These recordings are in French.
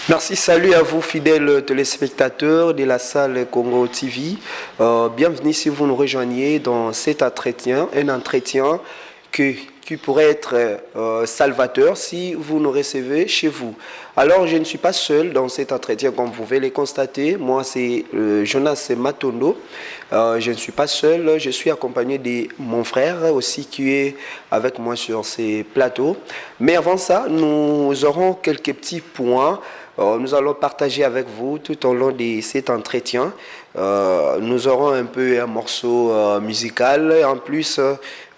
Merci, salut à vous fidèles téléspectateurs de la salle Congo TV. Bienvenue si vous nous rejoignez dans cet entretien, un entretien qui pourrait être salvateur si vous nous recevez chez vous. Alors, je ne suis pas seul dans cet entretien, comme vous pouvez le constater. Moi, c'est Jonas Matondo. Je ne suis pas seul, je suis accompagné de mon frère aussi qui est avec moi sur ces plateaux. Mais avant ça, nous aurons quelques petits points. Nous allons partager avec vous tout au long de cet entretien. Nous aurons un peu un morceau musical. En plus,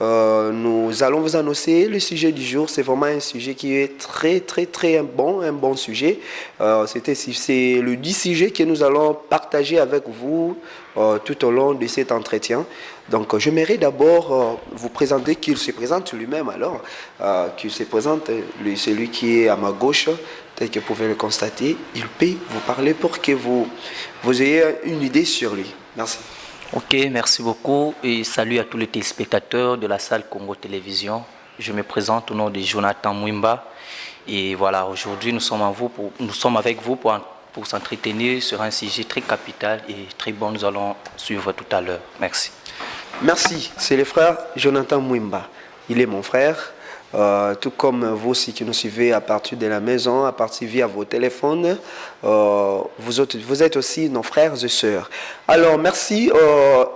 nous allons vous annoncer le sujet du jour. C'est vraiment un sujet qui est très bon, un bon sujet. C'est le 10 sujet que nous allons partager avec vous tout au long de cet entretien. Donc, j'aimerais d'abord vous présenter, qu'il se présente lui-même alors, qu'il se présente, celui qui est à ma gauche. Tel que vous pouvez le constater, il peut vous parler pour que vous ayez une idée sur lui. Merci. Ok, merci beaucoup et salut à tous les téléspectateurs de la salle Congo Télévision. Je me présente au nom de Jonathan Mwimba et voilà, aujourd'hui nous sommes avec vous pour s'entretenir sur un sujet très capital et très bon. Nous allons suivre tout à l'heure. Merci. Merci, c'est le frère Jonathan Mwimba. Il est mon frère. Tout comme vous aussi qui nous suivez à partir de la maison, à partir via vos téléphones, vous êtes aussi nos frères et sœurs. Alors merci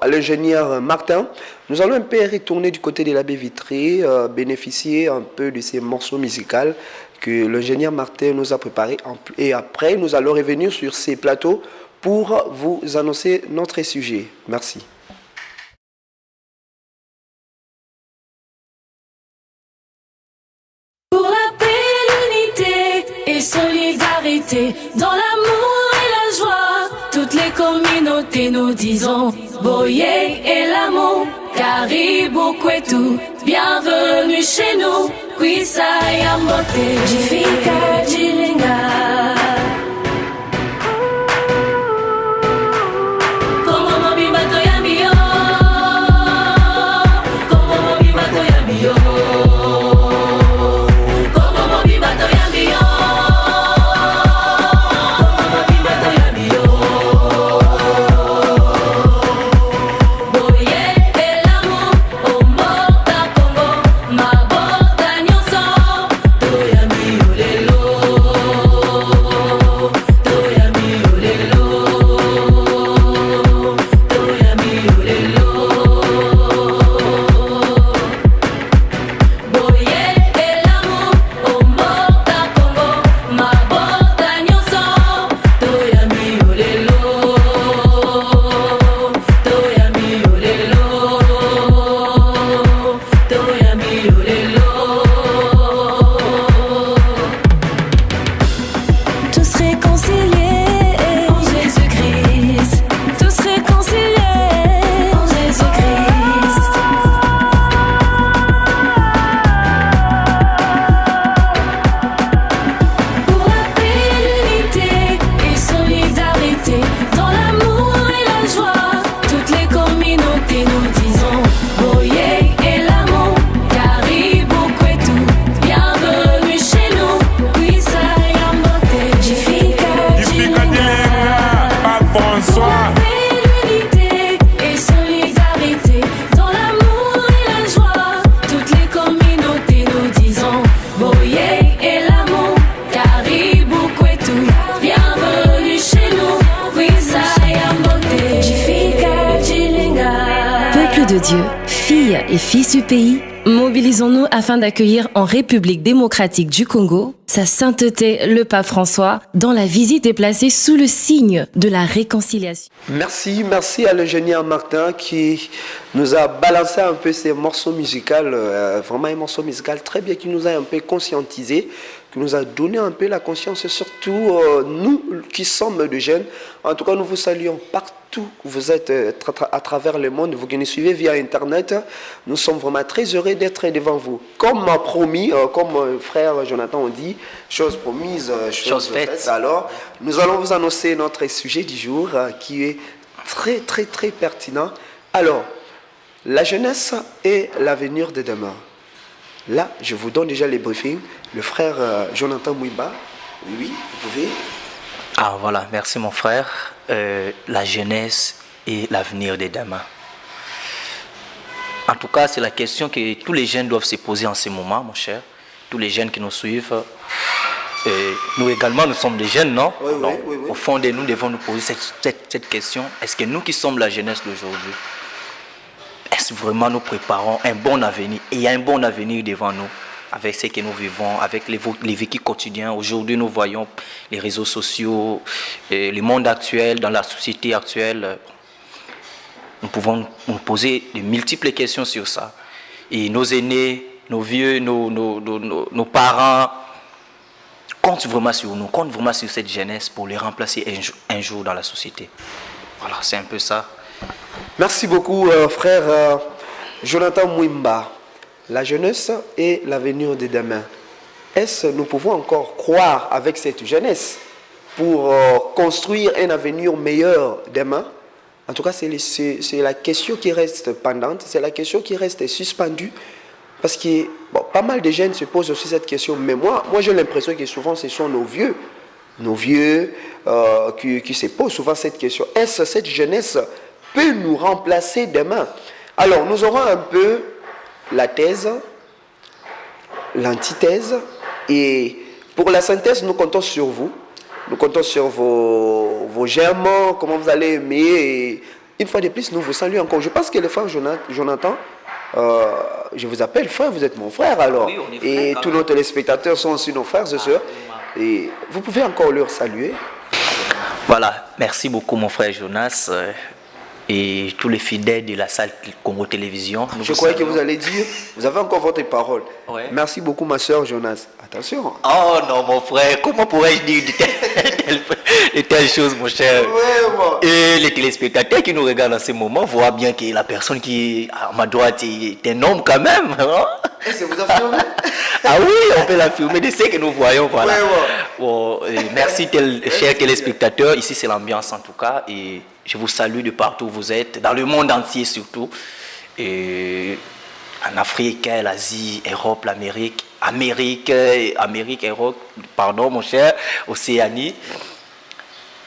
à l'ingénieur Martin. Nous allons un peu retourner du côté de la baie vitrée, bénéficier un peu de ces morceaux musicaux que l'ingénieur Martin nous a préparés. Et après, nous allons revenir sur ces plateaux pour vous annoncer notre sujet. Merci. Solidarité, dans l'amour et la joie, toutes les communautés nous disons Boye et l'amour, Caribou Kwetu, bienvenue chez nous, Kwisa Yambote, Jifika Jilinga. Et fils du pays, mobilisons-nous afin d'accueillir en République démocratique du Congo sa sainteté le pape François dans la visite est placée sous le signe de la réconciliation. Merci à l'ingénieur Martin qui nous a balancé un peu ces morceaux musicaux, vraiment un morceau musical très bien qui nous a un peu conscientisé, qui nous a donné un peu la conscience et surtout nous qui sommes de jeunes. En tout cas, nous vous saluons partout où vous êtes à travers le monde, vous qui nous suivez via Internet. Nous sommes vraiment très heureux d'être devant vous. Comme promis, comme frère Jonathan on dit, chose promise, chose faite. Alors, nous allons vous annoncer notre sujet du jour qui est très pertinent. Alors, la jeunesse et l'avenir de demain. Là, je vous donne déjà les briefings. Le frère Jonathan Mwimba, oui, vous pouvez Ah voilà, merci mon frère. La jeunesse et l'avenir des demain. En tout cas, c'est la question que tous les jeunes doivent se poser en ce moment, mon cher. Tous les jeunes qui nous suivent. Nous également, nous sommes des jeunes, non? Oui, Donc, oui, oui, oui. au fond de nous, devons nous poser cette question. Est-ce que nous qui sommes la jeunesse d'aujourd'hui, est-ce que vraiment nous préparons un bon avenir? Et il y a un bon avenir devant nous, avec ce que nous vivons, avec les vécus quotidiens. Aujourd'hui, nous voyons les réseaux sociaux, le monde actuel, dans la société actuelle. Nous pouvons nous poser de multiples questions sur ça. Et nos aînés, nos vieux, nos parents comptent vraiment sur nous, comptent vraiment sur cette jeunesse pour les remplacer un jour dans la société. Voilà, c'est un peu ça. Merci beaucoup, frère Jonathan Mwimba. La jeunesse et l'avenir de demain. Est-ce que nous pouvons encore croire avec cette jeunesse pour construire un avenir meilleur demain? En tout cas, c'est la question qui reste pendante, c'est la question qui reste suspendue. Parce que bon, pas mal de jeunes se posent aussi cette question. Mais moi j'ai l'impression que souvent, ce sont nos vieux qui se posent souvent cette question. Est-ce que cette jeunesse peut nous remplacer demain? Alors, nous aurons un peu la thèse, l'antithèse. Et pour la synthèse, nous comptons sur vous. Nous comptons sur vos germes, comment vous allez aimer. Et une fois de plus, nous vous saluons encore. Je pense que le frère Jonathan, je vous appelle frère, vous êtes mon frère alors. Oui, on est frères, et tous nos téléspectateurs sont aussi nos frères et sœurs. Et vous pouvez encore leur saluer. Voilà, merci beaucoup mon frère Jonas et tous les fidèles de la salle Congo Télévision. Je croyais que vous allez dire, vous avez encore votre parole. Ouais. Merci beaucoup ma soeur Jonas. Attention. Oh non mon frère, comment pourrais-je dire de telles choses mon cher? Vraiment. Et les téléspectateurs qui nous regardent en ce moment voient bien que la personne qui est à ma droite est un homme quand même. Hein? Et c'est vous affirmez? Ah oui, on peut l'affirmer de ce que nous voyons. Voilà. Ouais. Bon, merci chers téléspectateurs, ici c'est l'ambiance en tout cas et je vous salue de partout où vous êtes, dans le monde entier surtout. Et en Afrique, l'Asie, Europe, l'Amérique, Amérique, Europe, pardon mon cher, Océanie.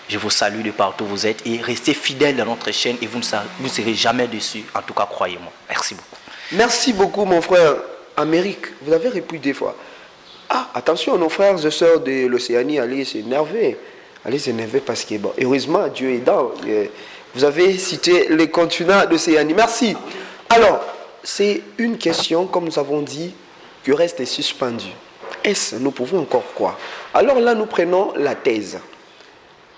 Je vous salue de partout où vous êtes et restez fidèles à notre chaîne et vous ne serez jamais déçus. En tout cas, croyez-moi. Merci beaucoup. Merci beaucoup mon frère. Amérique, vous avez répondu des fois. Ah, attention, nos frères et sœurs de l'Océanie, allez s'énerver. Allez s'énerver parce que, bon, heureusement, Dieu est dans. Vous avez cité les continents d'Océanie. Merci. Alors, c'est une question, comme nous avons dit, qui reste suspendue. Est-ce que nous pouvons encore croire? Alors là, nous prenons la thèse.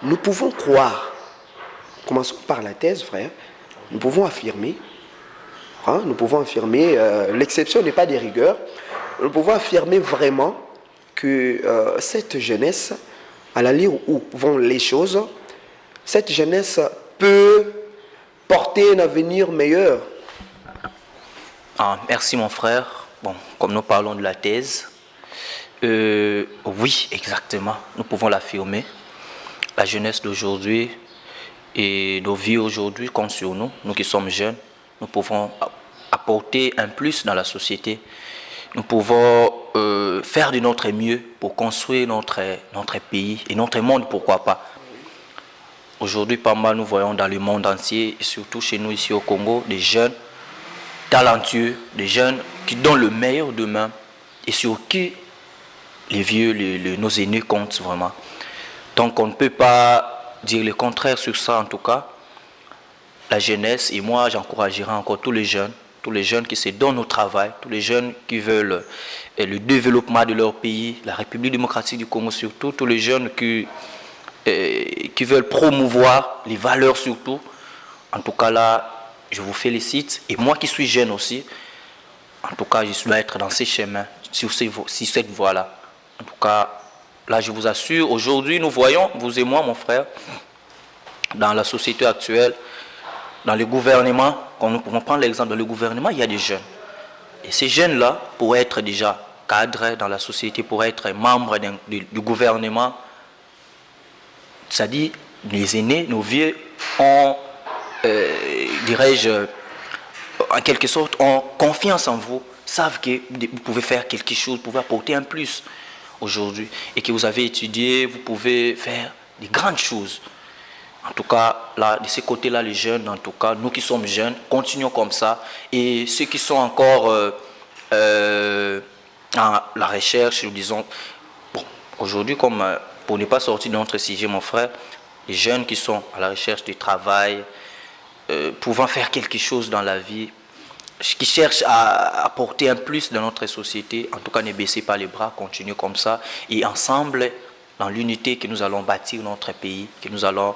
Nous pouvons croire. Commençons par la thèse, frère. Nous pouvons affirmer. Nous pouvons affirmer, l'exception n'est pas des rigueurs, nous pouvons affirmer vraiment que cette jeunesse, à la ligne où vont les choses, cette jeunesse peut porter un avenir meilleur. Ah, merci mon frère. Bon, comme nous parlons de la thèse, oui, exactement, nous pouvons l'affirmer. La jeunesse d'aujourd'hui et nos vies aujourd'hui comptent sur nous, nous qui sommes jeunes. Nous pouvons apporter un plus dans la société. Nous pouvons faire de notre mieux pour construire notre pays et notre monde, pourquoi pas. Aujourd'hui, pas mal, nous voyons dans le monde entier, et surtout chez nous ici au Congo, des jeunes talentueux, des jeunes qui donnent le meilleur d'eux-mêmes et sur qui les vieux, nos aînés comptent vraiment. Donc on ne peut pas dire le contraire sur ça en tout cas. La jeunesse, et moi j'encouragerai encore tous les jeunes qui se donnent au travail, tous les jeunes qui veulent le développement de leur pays, la République démocratique du Congo surtout, tous les jeunes qui veulent promouvoir les valeurs surtout. En tout cas là, je vous félicite. Et moi qui suis jeune aussi, en tout cas je dois être dans ces chemins, sur cette voie-là. En tout cas, là je vous assure, aujourd'hui nous voyons, vous et moi mon frère, dans la société actuelle, dans le gouvernement, quand nous pouvons prendre l'exemple, dans le gouvernement, il y a des jeunes. Et ces jeunes-là, pour être déjà cadres dans la société, pour être membres du gouvernement, c'est-à-dire les aînés, nos vieux, ont, dirais-je, en quelque sorte, ont confiance en vous, savent que vous pouvez faire quelque chose, vous pouvez apporter un plus aujourd'hui, et que vous avez étudié, vous pouvez faire des grandes choses. En tout cas, là, de ce côté-là, les jeunes, en tout cas, nous qui sommes jeunes, continuons comme ça. Et ceux qui sont encore à la recherche, nous disons, bon, aujourd'hui, comme pour ne pas sortir de notre sujet, mon frère, les jeunes qui sont à la recherche du travail, pouvant faire quelque chose dans la vie, qui cherchent à apporter un plus dans notre société, en tout cas, ne baissez pas les bras, continuez comme ça. Et ensemble, dans l'unité que nous allons bâtir notre pays, que nous allons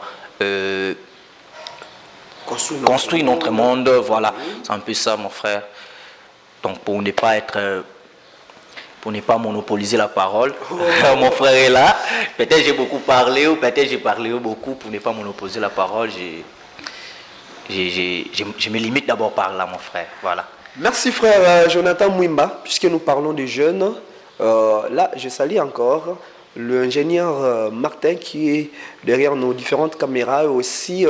construire notre monde, voilà, c'est un peu ça mon frère. Donc pour ne pas monopoliser la parole, mon frère est là, peut-être j'ai beaucoup parlé ou peut-être j'ai parlé beaucoup, pour ne pas monopoliser la parole, je me limite d'abord par là mon frère, voilà. Merci frère Jonathan Mwimba, puisque nous parlons des jeunes, là je salue encore l'ingénieur Martin qui est derrière nos différentes caméras et aussi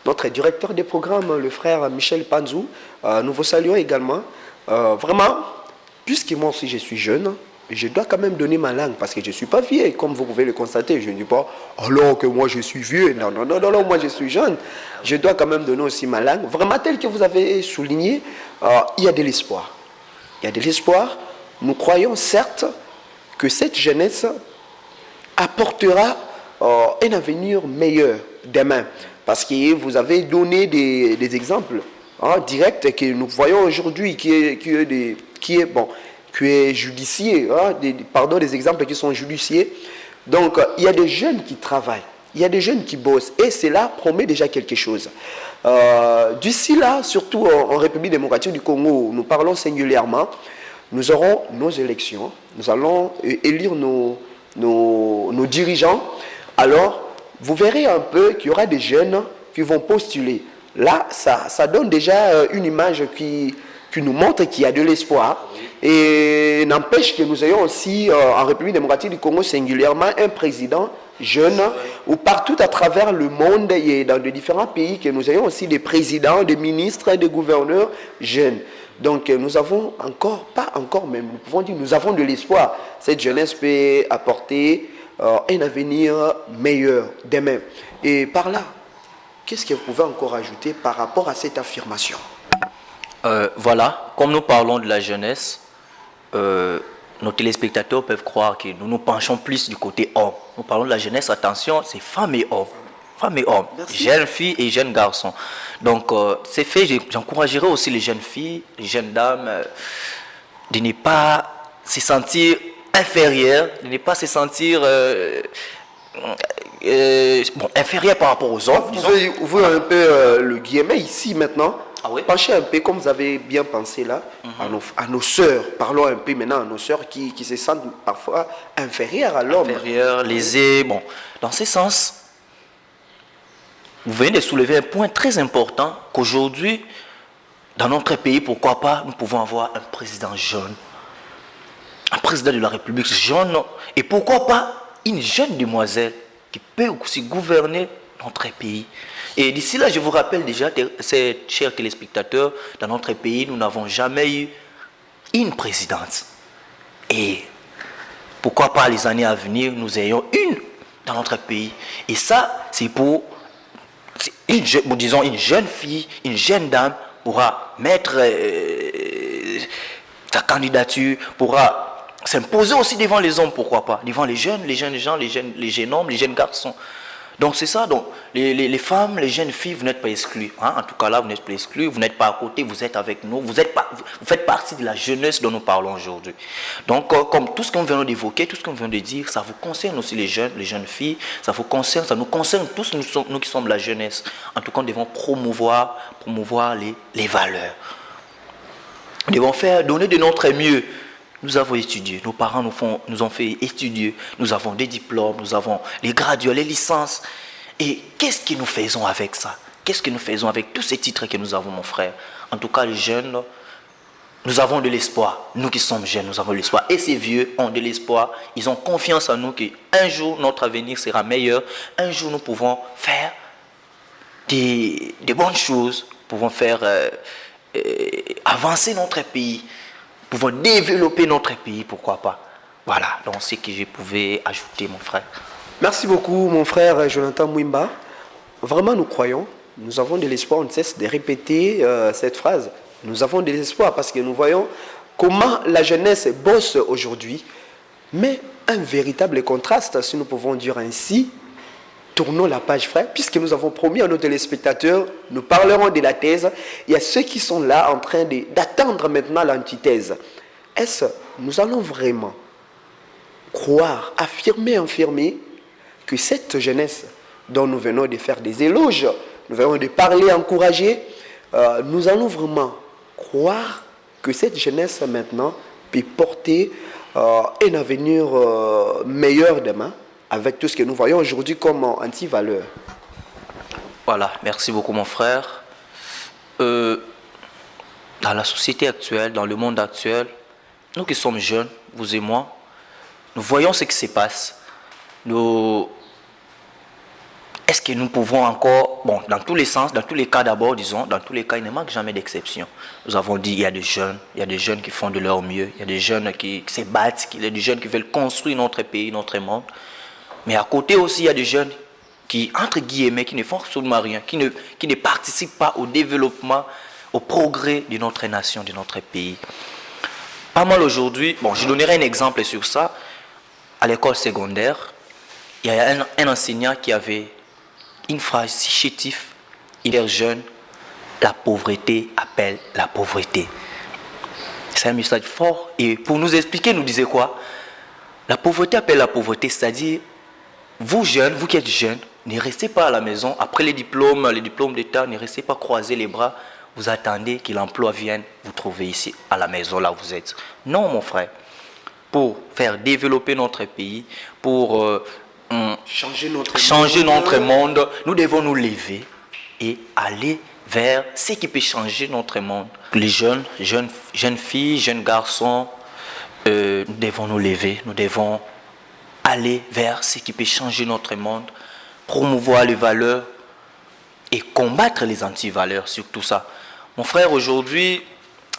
notre directeur des programmes, le frère Michel Panzou. Nous vous saluons également. Vraiment, puisque moi aussi je suis jeune, je dois quand même donner ma langue parce que je ne suis pas vieux, comme vous pouvez le constater. Je ne dis pas alors que moi je suis vieux. Non, non, non, non, non, moi je suis jeune. Je dois quand même donner aussi ma langue. Vraiment, tel que vous avez souligné, il y a de l'espoir. Il y a de l'espoir. Nous croyons certes que cette jeunesse apportera un avenir meilleur demain. Parce que vous avez donné des exemples directs que nous voyons aujourd'hui, qui est judicié, des exemples qui sont judiciés. Donc, il y a des jeunes qui travaillent, il y a des jeunes qui bossent, et cela promet déjà quelque chose. D'ici là, surtout en République démocratique du Congo, nous parlons singulièrement, nous aurons nos élections, nous allons élire nos dirigeants. Alors, vous verrez un peu qu'il y aura des jeunes qui vont postuler. Là, ça donne déjà une image qui nous montre qu'il y a de l'espoir. Et n'empêche que nous ayons aussi, en République démocratique du Congo singulièrement, un président jeune, ou partout à travers le monde et dans de différents pays, que nous ayons aussi des présidents, des ministres, des gouverneurs jeunes. Donc nous avons nous pouvons dire nous avons de l'espoir. Cette jeunesse peut apporter un avenir meilleur demain. Et par là, qu'est-ce que vous pouvez encore ajouter par rapport à cette affirmation? Voilà, comme nous parlons de la jeunesse, nos téléspectateurs peuvent croire que nous nous penchons plus du côté homme. Nous parlons de la jeunesse, attention, c'est femmes et hommes. Femmes et hommes, jeunes filles et jeunes garçons. Donc, c'est fait, j'encouragerai aussi les jeunes filles, les jeunes dames, de ne pas se sentir inférieures, de ne pas se sentir inférieures par rapport aux hommes. Vous pouvez ouvrir un peu le guillemet ici maintenant. Ah oui? Penchez un peu, comme vous avez bien pensé là, à nos sœurs. Parlons un peu maintenant à nos sœurs qui se sentent parfois inférieures à l'homme. Inférieures, lésées, bon. Dans ce sens, vous venez de soulever un point très important qu'aujourd'hui, dans notre pays, pourquoi pas, nous pouvons avoir un président jeune, un président de la République jeune, et pourquoi pas une jeune demoiselle qui peut aussi gouverner notre pays. Et d'ici là, je vous rappelle déjà, chers téléspectateurs, dans notre pays, nous n'avons jamais eu une présidente. Et pourquoi pas les années à venir, nous ayons une dans notre pays. Et ça, c'est pour disons une jeune fille, une jeune dame pourra mettre sa candidature, pourra s'imposer aussi devant les hommes, pourquoi pas, devant les jeunes gens, les jeunes hommes, les jeunes garçons. Donc c'est ça, donc les femmes, les jeunes filles, vous n'êtes pas exclus. Hein? En tout cas là, vous n'êtes pas exclus, vous n'êtes pas à côté, vous êtes avec nous, vous faites partie de la jeunesse dont nous parlons aujourd'hui. Donc comme tout ce qu'on vient d'évoquer, tout ce qu'on vient de dire, ça vous concerne aussi les jeunes filles, ça nous concerne tous, nous qui sommes la jeunesse. En tout cas, nous devons promouvoir les valeurs. Nous devons donner de notre mieux. Nous avons étudié, nos parents nous ont fait étudier, nous avons des diplômes, nous avons les graduats, les licences. Et qu'est-ce que nous faisons avec ça? Qu'est-ce que nous faisons avec tous ces titres que nous avons, mon frère? En tout cas, les jeunes, nous avons de l'espoir. Nous qui sommes jeunes, nous avons de l'espoir. Et ces vieux ont de l'espoir. Ils ont confiance en nous qu'un jour, notre avenir sera meilleur. Un jour, nous pouvons faire des bonnes choses. Nous pouvons faire avancer notre pays. Nous pouvons développer notre pays, pourquoi pas. Voilà, donc ce que je pouvais ajouter, mon frère. Merci beaucoup, mon frère Jonathan Mwimba. Vraiment, nous croyons, nous avons de l'espoir, on ne cesse de répéter cette phrase. Nous avons de l'espoir parce que nous voyons comment la jeunesse bosse aujourd'hui. Mais un véritable contraste, si nous pouvons dire ainsi, tournons la page, frère, puisque nous avons promis à nos téléspectateurs, nous parlerons de la thèse. Il y a ceux qui sont là en train d'attendre maintenant l'antithèse. Est-ce que nous allons vraiment croire, affirmer que cette jeunesse dont nous venons de faire des éloges, nous venons de parler, encourager, nous allons vraiment croire que cette jeunesse maintenant peut porter un avenir meilleur demain avec tout ce que nous voyons aujourd'hui comme anti-valeur. Voilà, merci beaucoup mon frère. Dans la société actuelle, dans le monde actuel, nous qui sommes jeunes, vous et moi, nous voyons ce qui se passe. Est-ce que nous pouvons encore, bon, dans tous les sens, dans tous les cas d'abord, disons, dans tous les cas, il ne manque jamais d'exception. Nous avons dit, il y a des jeunes qui font de leur mieux, il y a des jeunes qui se battent, il y a des jeunes qui veulent construire notre pays, notre monde. Mais à côté aussi, il y a des jeunes qui, entre guillemets, qui ne font absolument rien, qui ne participent pas au développement, au progrès de notre nation, de notre pays. Pas mal aujourd'hui, bon, je donnerai un exemple sur ça. À l'école secondaire, il y a un enseignant qui avait une phrase si chétive, il est jeune, la pauvreté appelle la pauvreté. C'est un message fort. Et pour nous expliquer, nous disait quoi? La pauvreté appelle la pauvreté, c'est-à-dire, vous jeunes, vous qui êtes jeunes, ne restez pas à la maison. Après les diplômes d'État, ne restez pas croiser les bras. Vous attendez que l'emploi vienne vous trouver ici, à la maison, là où vous êtes. Non, mon frère. Pour faire développer notre pays, pour changer notre monde, nous devons nous lever et aller vers ce qui peut changer notre monde. Les jeunes filles, jeunes garçons, nous devons nous lever, nous devons aller vers ce qui peut changer notre monde, promouvoir les valeurs et combattre les anti-valeurs, surtout ça. Mon frère, aujourd'hui,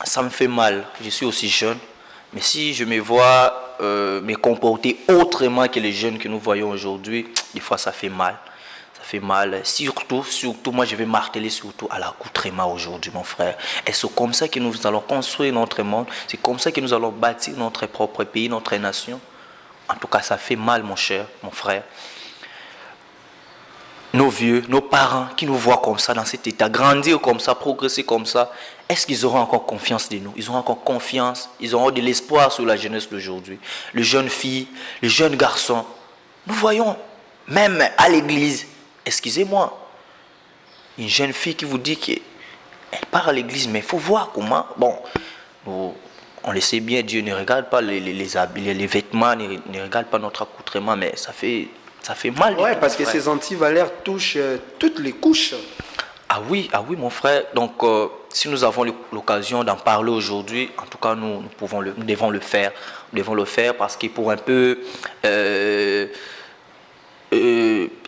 ça me fait mal. Je suis aussi jeune, mais si je me vois me comporter autrement que les jeunes que nous voyons aujourd'hui, des fois ça fait mal. Ça fait mal. Surtout, moi je vais marteler surtout à l'accoutrement aujourd'hui, mon frère. Et c'est comme ça que nous allons construire notre monde. C'est comme ça que nous allons bâtir notre propre pays, notre nation. En tout cas, ça fait mal, mon cher, mon frère. Nos vieux, nos parents qui nous voient comme ça, dans cet état, grandir comme ça, progresser comme ça, est-ce qu'ils auront encore confiance de nous? Ils auront encore confiance, ils auront de l'espoir sur la jeunesse d'aujourd'hui. Les jeunes filles, les jeunes garçons, nous voyons, même à l'église, excusez-moi, une jeune fille qui vous dit qu'elle part à l'église, mais il faut voir comment, bon, on le sait bien, Dieu ne regarde pas les habits, les vêtements, ne regarde pas notre accoutrement, mais ça fait mal. Oui, parce que ces anti-valeurs touchent toutes les couches. Ah oui, mon frère. Donc, si nous avons l'occasion d'en parler aujourd'hui, en tout cas, nous devons le faire. Nous devons le faire parce que pour un peu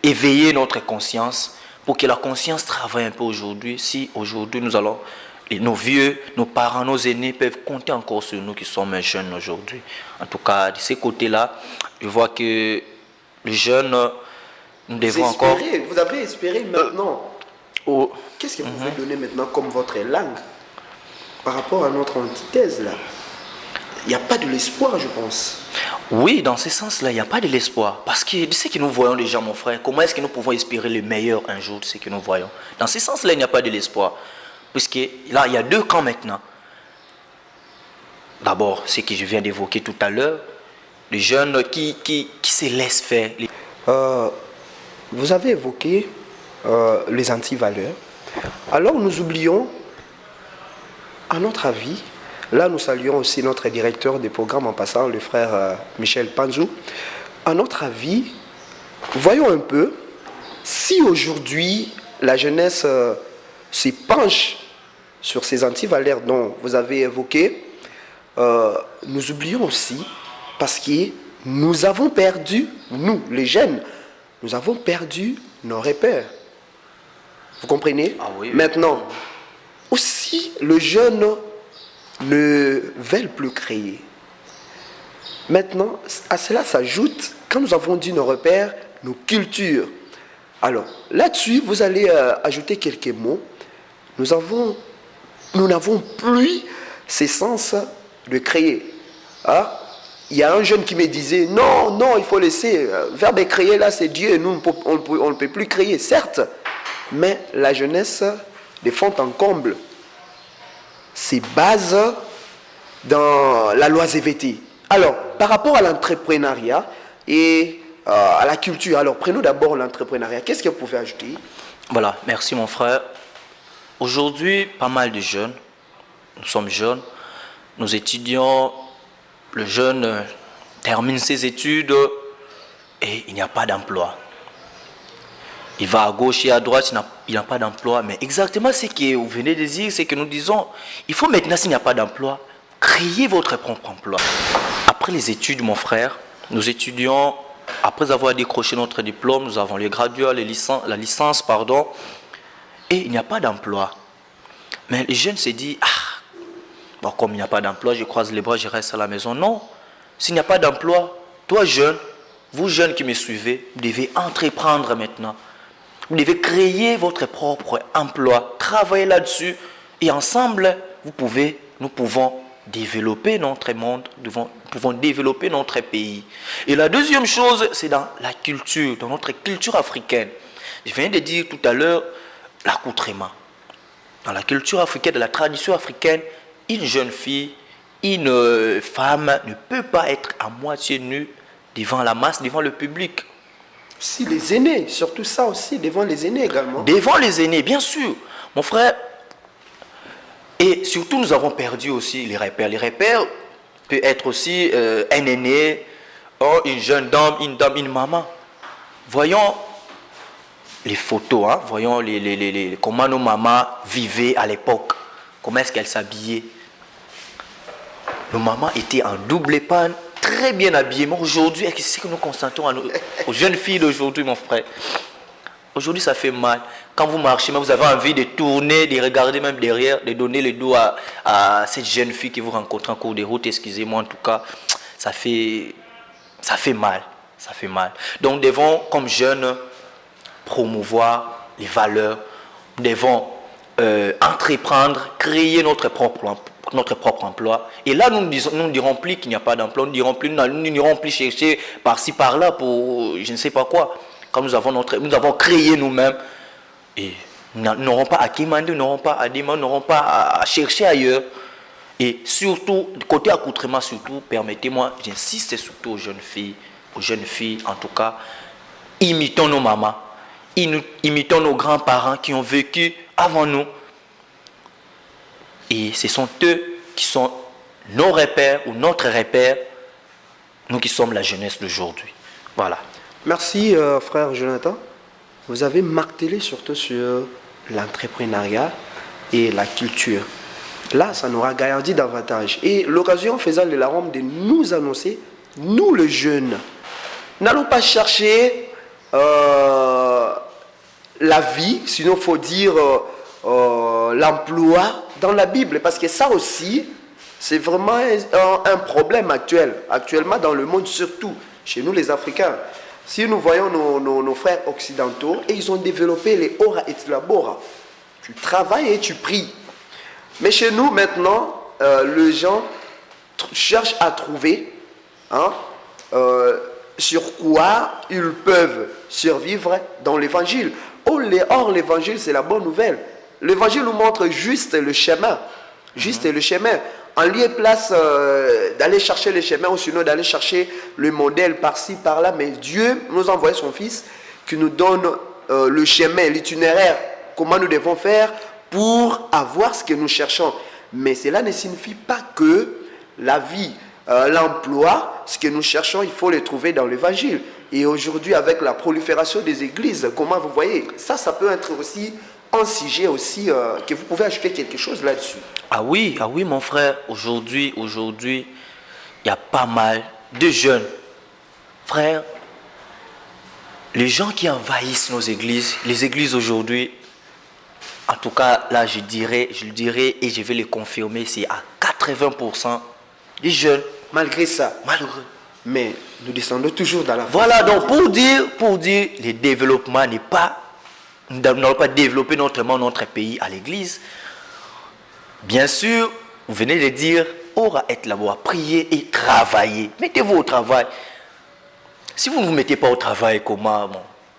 éveiller notre conscience, pour que la conscience travaille un peu aujourd'hui. Si aujourd'hui nos vieux, nos parents, nos aînés peuvent compter encore sur nous qui sommes jeunes aujourd'hui. En tout cas, de ces côtés-là, je vois que les jeunes, nous devons encore... Vous avez espéré maintenant. Qu'est-ce que vous pouvez donner maintenant comme votre langue par rapport à notre antithèse là? Il n'y a pas de l'espoir, je pense. Oui, dans ce sens-là, il n'y a pas de l'espoir. Parce que de ce que nous voyons déjà, mon frère, comment est-ce que nous pouvons espérer le meilleur un jour de ce que nous voyons? Dans ce sens-là, il n'y a pas de l'espoir. Puisque là, il y a deux camps maintenant. D'abord, ce que je viens d'évoquer tout à l'heure, les jeunes qui se laissent faire. Vous avez évoqué les anti-valeurs. Alors nous oublions, à notre avis, là nous saluons aussi notre directeur des programmes en passant, le frère Michel Panzou. À notre avis, voyons un peu, si aujourd'hui la jeunesse se penche sur ces anti-valeurs dont vous avez évoqué, nous oublions aussi, parce que nous avons perdu, nous les jeunes, nous avons perdu nos repères. Vous comprenez? Ah oui. Maintenant, aussi, les jeunes ne veulent plus créer. Maintenant, à cela s'ajoute, quand nous avons dit nos repères, nos cultures. Alors, là-dessus, vous allez ajouter quelques mots. Nous n'avons plus ce sens de créer. Hein? Il y a un jeune qui me disait, non, il faut laisser, verbe créer là, c'est Dieu, nous, on ne peut plus créer, certes, mais la jeunesse, de fond en comble, c'est base dans la loi ZVT. Alors, par rapport à l'entrepreneuriat et à la culture, alors prenons d'abord l'entrepreneuriat. Qu'est-ce que vous pouvez ajouter? Voilà, merci mon frère. Aujourd'hui, pas mal de jeunes, nous sommes jeunes, nous étudions, le jeune termine ses études et il n'y a pas d'emploi. Il va à gauche et à droite, il n'a pas d'emploi. Mais exactement ce que vous venez de dire, c'est que nous disons, il faut maintenant, s'il n'y a pas d'emploi, créer votre propre emploi. Après les études, mon frère, nous étudions, après avoir décroché notre diplôme, nous avons les graduats, la licence, et il n'y a pas d'emploi. Mais les jeunes se disent, bon, comme il n'y a pas d'emploi, je croise les bras, je reste à la maison. Non, s'il n'y a pas d'emploi, toi jeune, vous jeunes qui me suivez, vous devez entreprendre maintenant. Vous devez créer votre propre emploi, travailler là-dessus et ensemble, nous pouvons développer notre monde, nous pouvons développer notre pays. Et la deuxième chose, c'est dans la culture, dans notre culture africaine. Je viens de dire tout à l'heure l'accoutrement. Dans la culture africaine, dans la tradition africaine, une jeune fille, une femme ne peut pas être à moitié nue devant la masse, devant le public. Si les aînés, surtout ça aussi, devant les aînés également. Devant les aînés, bien sûr. Mon frère, et surtout nous avons perdu aussi les repères. Les repères peuvent être aussi un aîné, une jeune dame, une maman. Voyons les photos, hein? Voyons comment nos mamans vivaient à l'époque. Comment est-ce qu'elles s'habillaient. Nos mamans étaient en double panne, très bien habillées. Mais aujourd'hui, qu'est-ce que nous constatons aux jeunes filles d'aujourd'hui, mon frère? Aujourd'hui, ça fait mal. Quand vous marchez, vous avez envie de tourner, de regarder même derrière, de donner le dos à cette jeune fille que vous rencontrez en cours de route. Excusez-moi, en tout cas, ça fait mal. Ça fait mal. Donc, nous devons, comme jeunes, promouvoir les valeurs. Nous devons entreprendre, créer notre propre emploi. Et là, nous ne dirons plus qu'il n'y a pas d'emploi. Nous n'irons plus chercher par-ci, par-là pour je ne sais pas quoi. Quand nous avons créé nous-mêmes, et nous n'aurons pas à quémander, nous n'aurons pas à demander, nous n'aurons pas à chercher ailleurs. Et surtout, côté accoutrement, surtout, permettez-moi, j'insiste surtout aux jeunes filles, en tout cas, imitons nos mamans, imitons nos grands-parents qui ont vécu avant nous. Et ce sont eux qui sont nos repères ou notre repère, nous qui sommes la jeunesse d'aujourd'hui. Voilà. Merci frère Jonathan. Vous avez martelé surtout sur l'entrepreneuriat et la culture. Là, ça nous regarde davantage. Et l'occasion faisant de la Rome de nous annoncer, nous les jeunes, n'allons pas chercher la vie, sinon il faut dire l'emploi dans la Bible. Parce que ça aussi, c'est vraiment un problème actuellement dans le monde, surtout chez nous les Africains. Si nous voyons nos frères occidentaux, et ils ont développé les ora et labora. Tu travailles et tu pries. Mais chez nous maintenant, les gens cherchent à trouver sur quoi ils peuvent survivre dans l'évangile. Or, l'évangile, c'est la bonne nouvelle. L'évangile nous montre juste le chemin. Juste le chemin. En lieu et place d'aller chercher le chemin ou sinon d'aller chercher le modèle par-ci, par-là. Mais Dieu nous a envoyé son Fils qui nous donne le chemin, l'itinéraire, comment nous devons faire pour avoir ce que nous cherchons. Mais cela ne signifie pas que la vie, l'emploi, ce que nous cherchons, il faut le trouver dans l'évangile. Et aujourd'hui, avec la prolifération des églises, comment vous voyez, ça peut être aussi un sujet aussi que vous pouvez ajouter quelque chose là-dessus. Ah oui, mon frère, aujourd'hui, il y a pas mal de jeunes. Frère, les gens qui envahissent nos églises, les églises aujourd'hui, en tout cas, là, je le dirais et je vais le confirmer, c'est à 80% des jeunes. Malgré ça. Mais nous descendons toujours dans la... Voilà, donc pour dire, le développement n'est pas... Nous n'allons pas développer notre monde, notre pays à l'église. Bien sûr, vous venez de dire, aura être là-bas, prier et travailler. Mettez-vous au travail. Si vous ne vous mettez pas au travail, comment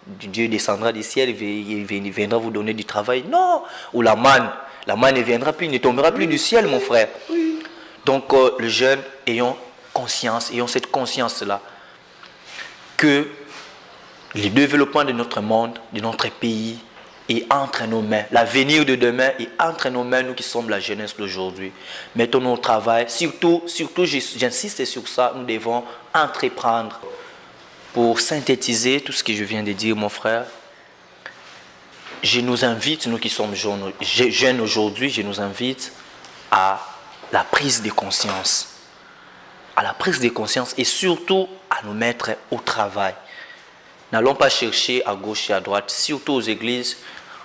Dieu descendra du ciel, il viendra vous donner du travail? Non. Ou la manne ne viendra plus, ne tombera plus du ciel, mon frère. Oui. Donc, les jeunes, ayons cette conscience-là, que le développement de notre monde, de notre pays, est entre nos mains. L'avenir de demain est entre nos mains, nous qui sommes la jeunesse d'aujourd'hui. Mettons-nous au travail. Surtout, j'insiste sur ça, nous devons entreprendre. Pour synthétiser tout ce que je viens de dire, mon frère, je nous invite, nous qui sommes jeunes aujourd'hui, je nous invite à la prise de conscience. À la prise de conscience et surtout à nous mettre au travail. N'allons pas chercher à gauche et à droite, surtout aux églises.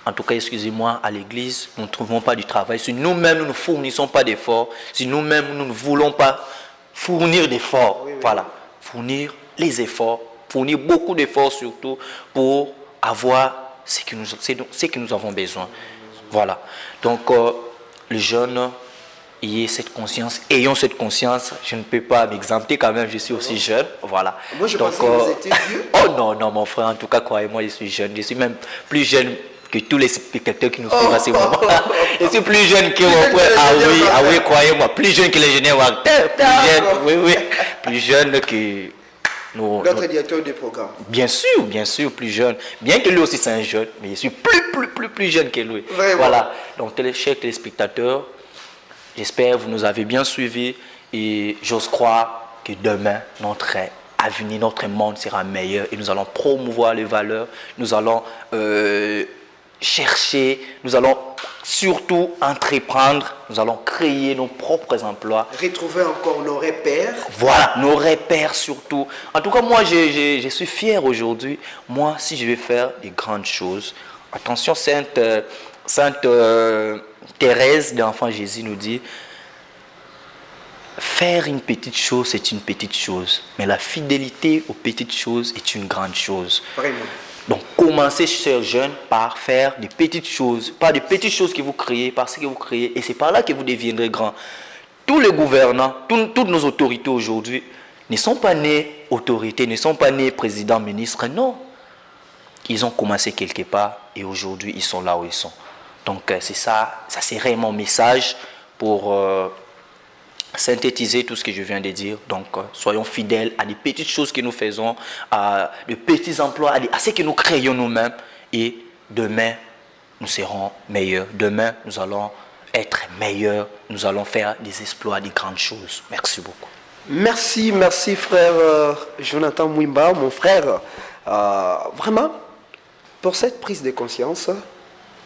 En tout cas, excusez-moi, à l'église, nous ne trouvons pas du travail. Si nous-mêmes, nous ne fournissons pas d'efforts, si nous-mêmes, nous ne voulons pas fournir d'efforts, voilà, fournir les efforts, fournir beaucoup d'efforts surtout pour avoir ce que nous avons besoin. Voilà. Donc, les jeunes, ayons cette conscience. Je ne peux pas m'exempter quand même, je suis aussi jeune. Voilà. Moi, je pensais que vous étiez vieux. Oh non, mon frère, en tout cas, croyez-moi, je suis jeune. Je suis même plus jeune que tous les spectateurs qui nous suivent à ce moment. Je suis plus jeune que mon frère. Ah oui, croyez-moi, plus jeune que les jeunes acteurs. Plus jeune que... Notre directeur des programmes. Bien sûr, plus jeune. Bien que lui aussi c'est un jeune, mais je suis plus jeune que lui. Vraiment. Voilà. Donc, chers téléspectateurs, j'espère que vous nous avez bien suivis et j'ose croire que demain, notre avenir, notre monde sera meilleur et nous allons promouvoir les valeurs, nous allons chercher, nous allons surtout entreprendre, nous allons créer nos propres emplois. Retrouver encore nos repères. Voilà, nos repères surtout. En tout cas, moi, je suis fier aujourd'hui. Moi, si je vais faire des grandes choses, attention, Sainte Thérèse de l'Enfant Jésus nous dit, faire une petite chose, c'est une petite chose. Mais la fidélité aux petites choses est une grande chose. Vraiment. Donc, commencez, chers jeunes, par faire des petites choses. Pas des petites choses que vous créez, parce que vous créez. Et c'est par là que vous deviendrez grand. Tous les gouvernants, toutes nos autorités aujourd'hui ne sont pas nés autorités, ne sont pas nés présidents, ministres. Non. Ils ont commencé quelque part et aujourd'hui, ils sont là où ils sont. Donc, c'est ça serait mon message pour synthétiser tout ce que je viens de dire. Donc, soyons fidèles à des petites choses que nous faisons, à de petits emplois, à ce que nous créons nous-mêmes. Et demain, nous serons meilleurs. Demain, nous allons être meilleurs. Nous allons faire des exploits, des grandes choses. Merci beaucoup. Merci frère Jonathan Mwimba, mon frère. Vraiment, pour cette prise de conscience,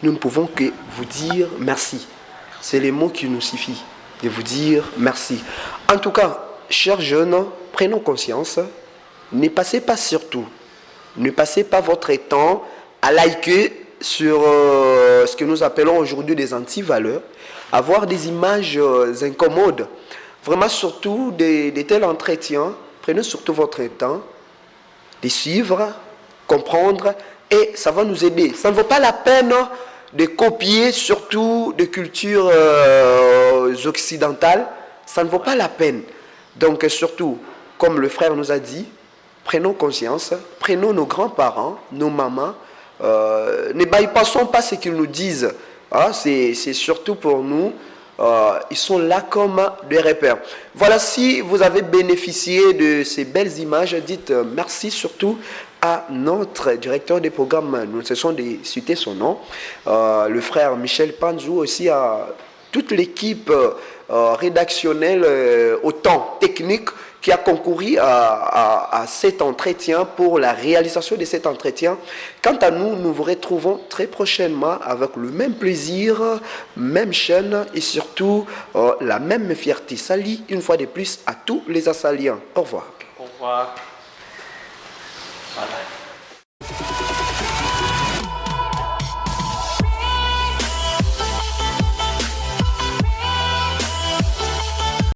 nous ne pouvons que vous dire merci. C'est les mots qui nous suffisent de vous dire merci. En tout cas, chers jeunes, prenons conscience. Ne passez pas surtout. Ne passez pas votre temps à liker sur ce que nous appelons aujourd'hui des antivaleurs, avoir des images incommodes. Vraiment, surtout de tels entretiens, prenez surtout votre temps de suivre, comprendre, et ça va nous aider. Ça ne vaut pas la peine de copier surtout des cultures occidentales. Ça ne vaut pas la peine. Donc surtout, comme le frère nous a dit, prenons conscience, prenons nos grands-parents, nos mamans, ne bypassons pas ce qu'ils nous disent. Hein, c'est surtout pour nous. Ils sont là comme des repères. Voilà, si vous avez bénéficié de ces belles images, dites merci surtout à notre directeur des programmes. Nous cessons de citer son nom, le frère Michel Panzou, aussi à toute l'équipe rédactionnelle, autant technique, qui a concouru à cet entretien, pour la réalisation de cet entretien. Quant à nous, nous vous retrouvons très prochainement avec le même plaisir, même chaîne et surtout la même fierté. Salut une fois de plus à tous les Assaliens. Au revoir. Au revoir. Voilà.